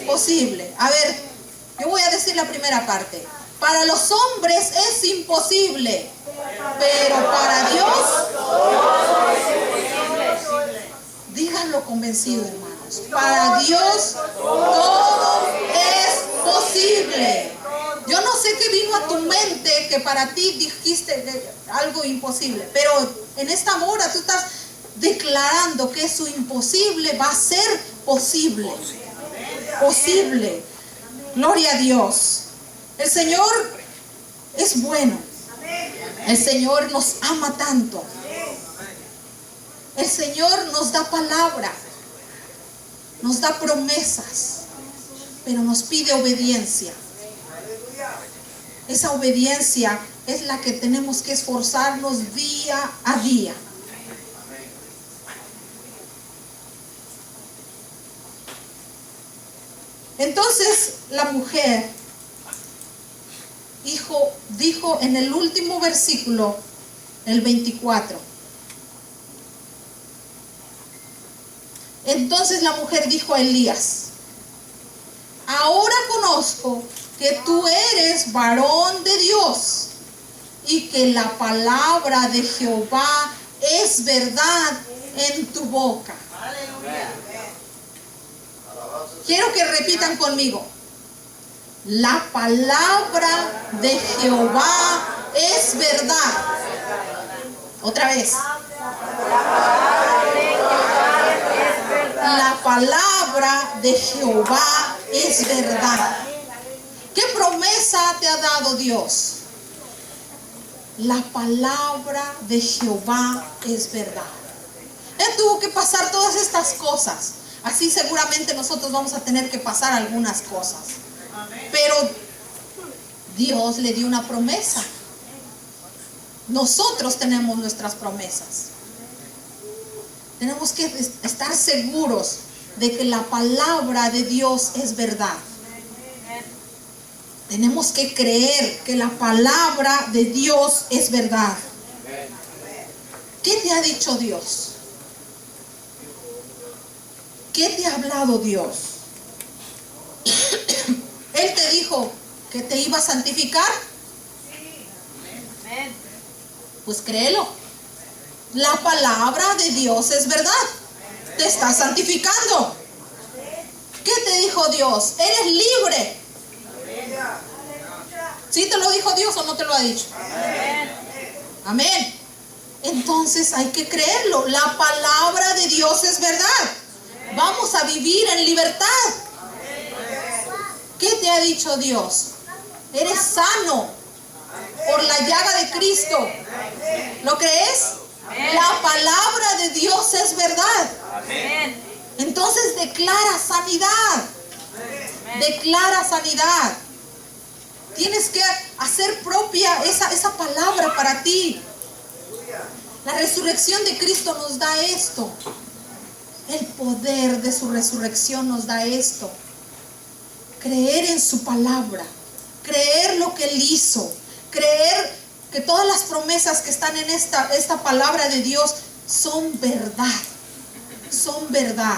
posible. A ver, yo voy a decir la primera parte. Para los hombres es imposible, pero para Dios, díganlo convencido, hermanos. Para Dios todo es posible. Yo no sé qué vino a tu mente que para ti dijiste algo imposible, pero en esta hora tú estás declarando que eso imposible va a ser posible. Posible. Gloria a Dios. El Señor es bueno. El Señor nos ama tanto. El Señor nos da palabra, nos da promesas, pero nos pide obediencia. Esa obediencia es la que tenemos que esforzarnos día a día. Entonces la mujer dijo en el último versículo, el 24. Entonces la mujer dijo a Elías, ahora conozco que tú eres varón de Dios y que la palabra de Jehová es verdad en tu boca. Quiero que repitan conmigo. La palabra de Jehová es verdad. Otra vez. La palabra de Jehová es verdad. ¿Qué promesa te ha dado Dios? La palabra de Jehová es verdad. Él tuvo que pasar todas estas cosas. Así seguramente nosotros vamos a tener que pasar algunas cosas. Pero Dios le dio una promesa. Nosotros tenemos nuestras promesas. Tenemos que estar seguros de que la palabra de Dios es verdad. Tenemos que creer que la palabra de Dios es verdad. ¿Qué te ha dicho Dios? ¿Qué te ha hablado Dios? Él te dijo que te iba a santificar. Pues créelo. La palabra de Dios es verdad. Te está santificando. ¿Qué te dijo Dios? Eres libre. ¿Sí te lo dijo Dios o no te lo ha dicho? Amén. Entonces hay que creerlo. La palabra de Dios es verdad. Vamos a vivir en libertad. ¿Qué te ha dicho Dios? Eres sano por la llaga de Cristo. ¿Lo crees? La palabra de Dios es verdad. Entonces declara sanidad. Declara sanidad. Tienes que hacer propia esa palabra para ti. La resurrección de Cristo nos da esto. El poder de su resurrección nos da esto. Creer en su palabra. Creer lo que Él hizo. Creer que todas las promesas que están en esta palabra de Dios son verdad. Son verdad.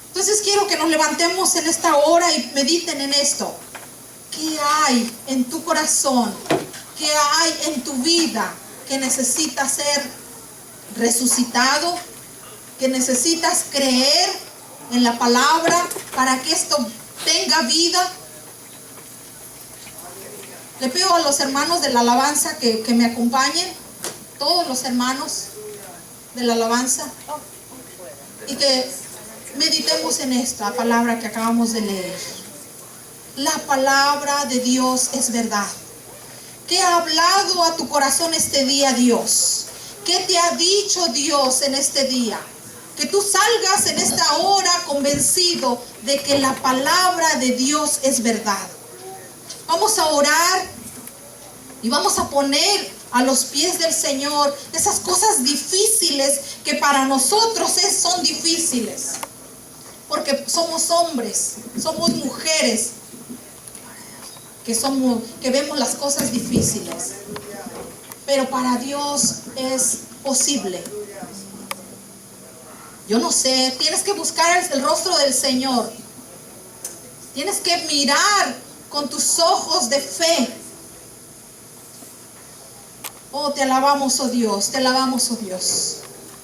Entonces quiero que nos levantemos en esta hora y mediten en esto. ¿Qué hay en tu corazón? ¿Qué hay en tu vida que necesitas ser resucitado? ¿Que necesitas creer en la palabra para que esto tenga vida? Le pido a los hermanos de la alabanza que me acompañen, todos los hermanos de la alabanza, y que meditemos en esta palabra que acabamos de leer. La palabra de Dios es verdad. ¿Qué ha hablado a tu corazón este día Dios? ¿Qué te ha dicho Dios en este día? Que tú salgas en esta hora convencido de que la palabra de Dios es verdad. Vamos a orar y vamos a poner a los pies del Señor esas cosas difíciles que para nosotros son difíciles. Porque somos hombres, somos mujeres que vemos las cosas difíciles. Pero para Dios es posible. Yo no sé, tienes que buscar el rostro del Señor. Tienes que mirar con tus ojos de fe. Oh, te alabamos, oh Dios, te alabamos, oh Dios.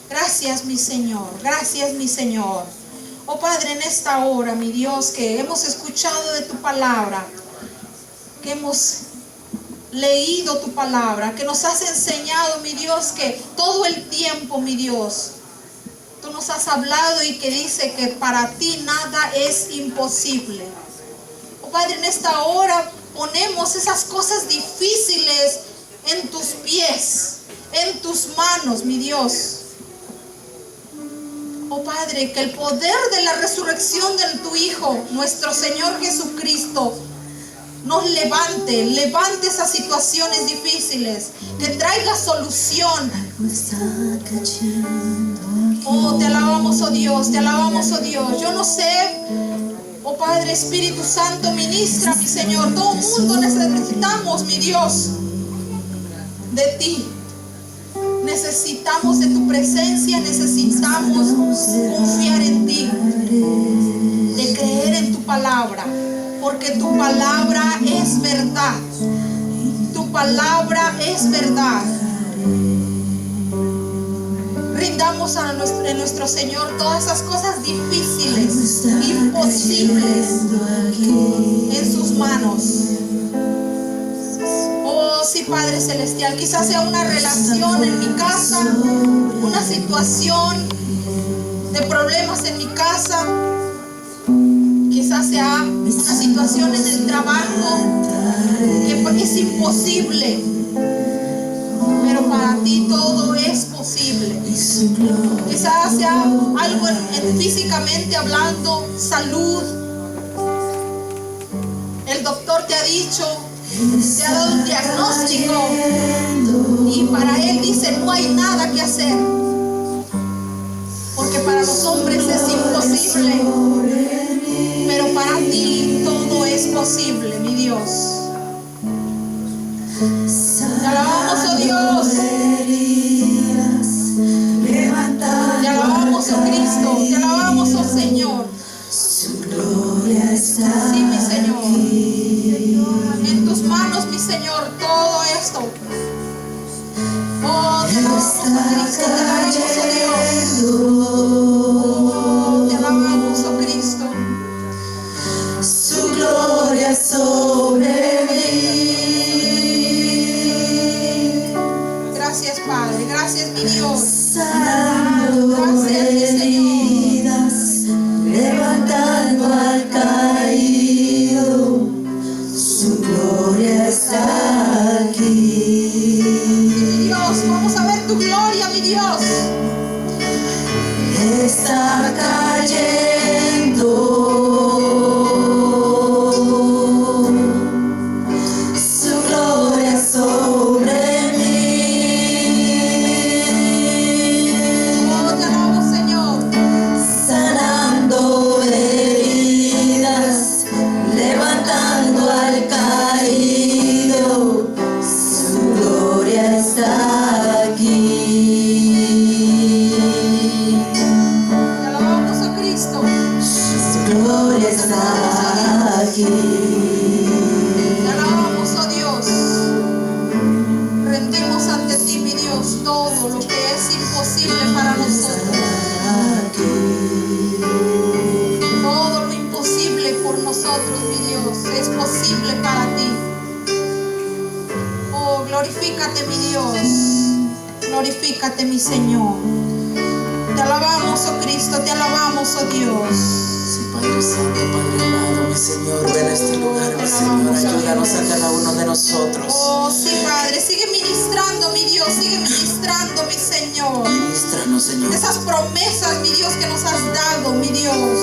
Gracias, mi Señor, gracias, mi Señor. Oh Padre, en esta hora, mi Dios, que hemos escuchado de tu palabra, que hemos leído tu palabra, que nos has enseñado, mi Dios, que todo el tiempo, mi Dios, tú nos has hablado y que dice que para ti nada es imposible. Oh Padre, en esta hora ponemos esas cosas difíciles en tus pies, en tus manos, mi Dios. Oh Padre, que el poder de la resurrección de tu Hijo, nuestro Señor Jesucristo, nos levante esas situaciones difíciles, que traiga solución. Oh, te alabamos, oh Dios, te alabamos, oh Dios. Yo no sé, oh Padre, Espíritu Santo, ministra, mi Señor. Todo el mundo necesitamos, mi Dios, de ti. Necesitamos de tu presencia, necesitamos confiar en ti, de creer en tu palabra, porque tu palabra es verdad. Tu palabra es verdad. Rindamos a nuestro Señor todas esas cosas difíciles, imposibles, en sus manos. Oh, sí, Padre Celestial, quizás sea una relación en mi casa, una situación de problemas en mi casa, quizás sea una situación en el trabajo que es imposible, pero para ti todo es posible. Quizás sea algo físicamente hablando, salud. El doctor te ha dicho, te ha dado un diagnóstico y para él dice no hay nada que hacer, porque para los hombres es imposible, pero para ti todo es posible, mi Dios. Te alabamos, oh Dios. Te alabamos, oh Cristo. Te alabamos, oh Señor. Te alabamos, oh Cristo. Su gloria sobre mí. Gracias, Padre. Gracias, mi Dios. Sanando heridas, levantando al caído, su gloria está aquí. Mi Dios, vamos a ver tu gloria, mi Dios. Está cayendo su gloria sobre mí. Oh, te alabo, Señor. Sanando heridas, levantando al caído, su gloria está aquí. Te alabamos, oh Cristo. Su gloria está aquí. Te alabamos, oh Dios. Rendimos ante ti, mi Dios, todo lo que es imposible para nosotros. Todo lo imposible por nosotros, mi Dios, es posible para ti. Oh, glorifícate, mi Dios. Glorifícate, mi Señor. Te alabamos, oh Cristo, te alabamos, oh Dios. Sí, Padre Santo, Padre amado, mi Señor, ven a este lugar, mi Señor, ayúdanos a cada uno de nosotros. Oh, sí, Padre, sigue ministrando, mi Dios, sigue ministrando, mi Señor. Ministranos, Señor. Esas promesas, mi Dios, que nos has dado, mi Dios.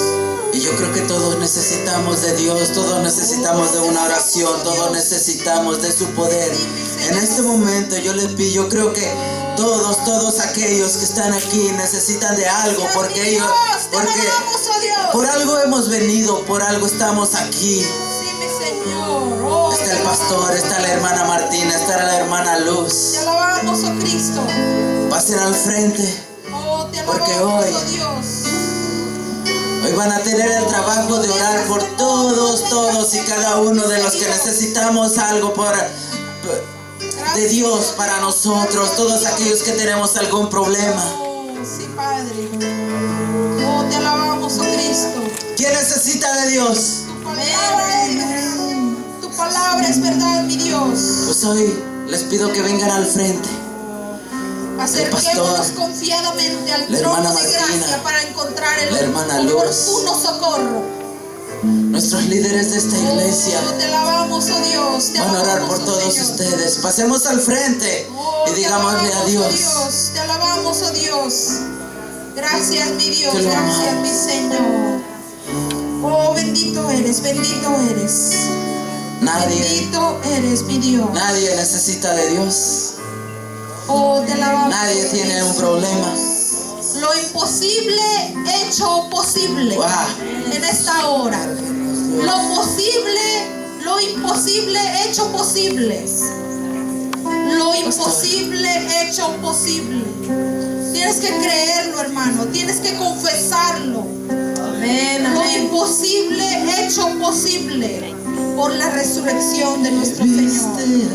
Y yo creo que todos necesitamos de Dios, todos necesitamos de una oración, todos necesitamos de su poder. En este momento yo les pido, yo creo que todos aquellos que están aquí necesitan de algo, porque ellos, porque por algo hemos venido, por algo estamos aquí. Sí, mi Señor. Oh, Está el pastor, está la hermana Martina, está la hermana Luz. te alabamos, oh Cristo. Pasen al frente. Oh, te Porque alabamos, hoy- oh Dios. Hoy van a tener el trabajo de orar por todos y cada uno de los que necesitamos algo de Dios para nosotros, todos aquellos que tenemos algún problema. Oh, sí, Padre. Oh, te alabamos, oh Cristo. ¿Quién necesita de Dios? Tu palabra es verdad, mi Dios. Pues hoy les pido que vengan al frente. Acerquémonos pastor, confiadamente al la trono hermana de gracia Martina, para encontrar el la hermana Luz, oportuno socorro. Nuestros líderes de esta iglesia Oh, te alabamos, oh Dios. Te van a orar alabamos, por oh todos Señor. ustedes. Pasemos al frente Oh, y te digámosle alabamos, a Dios. oh Dios. Te alabamos, oh Dios. Gracias, mi Dios. Que lo Gracias, amamos. mi Señor. Oh, bendito eres, bendito eres. Nadie Bendito eres, mi Dios. necesita de Dios. Oh, te alabamos. Nadie tiene un problema. Lo imposible hecho posible. Wow. En esta hora. Lo posible, lo imposible hecho posible. Lo imposible hecho posible. Tienes que creerlo, hermano. Tienes que confesarlo. Amén, Lo amén. imposible hecho posible por la resurrección de nuestro Señor.